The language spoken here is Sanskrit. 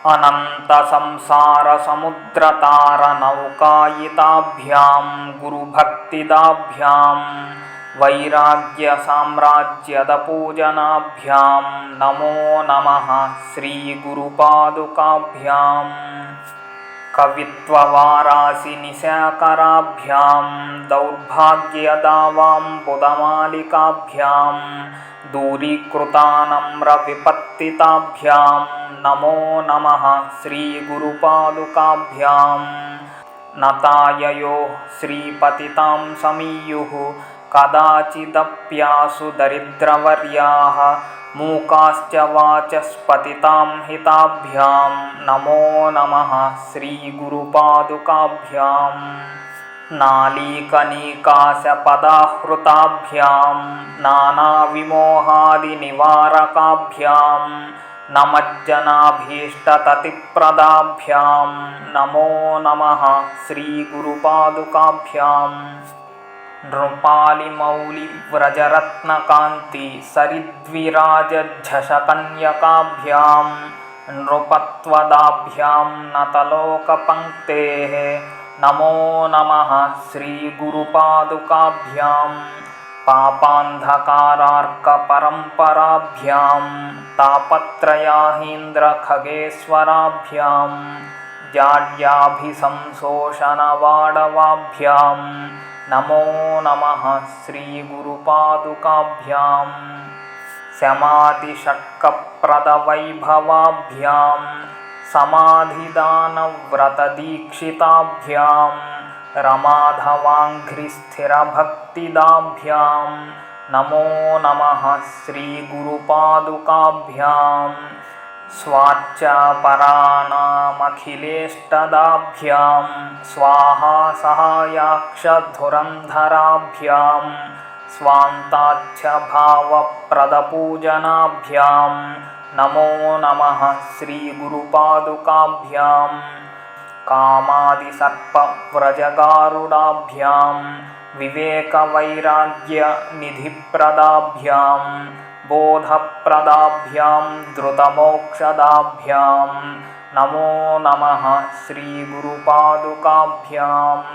अनन्तसंसारसमुद्रतारनौकायिताभ्यां गुरुभक्तिदाभ्यां वैराग्यसाम्राज्यदपूजनाभ्यां नमो नमः श्रीगुरुपादुकाभ्याम्। कवित्ववारासिनिशाकराभ्यां दौर्भाग्यदावाम्बुदमालिकाभ्यां दूरीकृतानम्रविपत्तिताभ्यां नमो नमः श्रीगुरुपादुकाभ्याम्। नताययो श्रीपतितां समीयुः कदाचिदप्यासु दरिद्रवर्याः मूकाश्च वाचस्पतितां हिताभ्यां नमो नमः श्रीगुरुपादुकाभ्याम्। नालीकनीकाशपदाहृताभ्यां नानाविमोहादिनिवारकाभ्यां नमज्जनाभीष्टततिप्रदाभ्यां नमो नमः श्रीगुरुपादुकाभ्याम्। नृपालिमौलिव्रजरत्नकान्ति सरिद्विराजझषकन्यकाभ्यां नृपत्वदाभ्यां नतलोकपङ्क्तेः नमो नमः श्रीगुरुपादुकाभ्याम्। पापान्धकारार्कपरम्पराभ्यां तापत्रयाहीन्द्रखगेश्वराभ्यां जाड्याभिसंशोषणवाडवाभ्यां नमो नमः श्रीगुरुपादुकाभ्याम्। शमादिषट्कप्रदवैभवाभ्यां समाधिदानव्रतदीक्षिताभ्यां रमाधवाङ्घ्रिस्थिरभक्तिदाभ्यां नमो नमः श्रीगुरुपादुकाभ्याम्। स्वाच्चापराणामखिलेष्टदाभ्यां स्वाहा सहायाक्षधुरन्धराभ्यां स्वान्ताच्छभावप्रदपूजनाभ्यां नमो नमः श्रीगुरुपादुकाभ्याम्। कामादिसर्पव्रजगारुडाभ्यां विवेकवैराग्यनिधिप्रदाभ्यां बोधप्रदाभ्यां धृतमोक्षदाभ्यां नमो नमः श्रीगुरुपादुकाभ्याम्।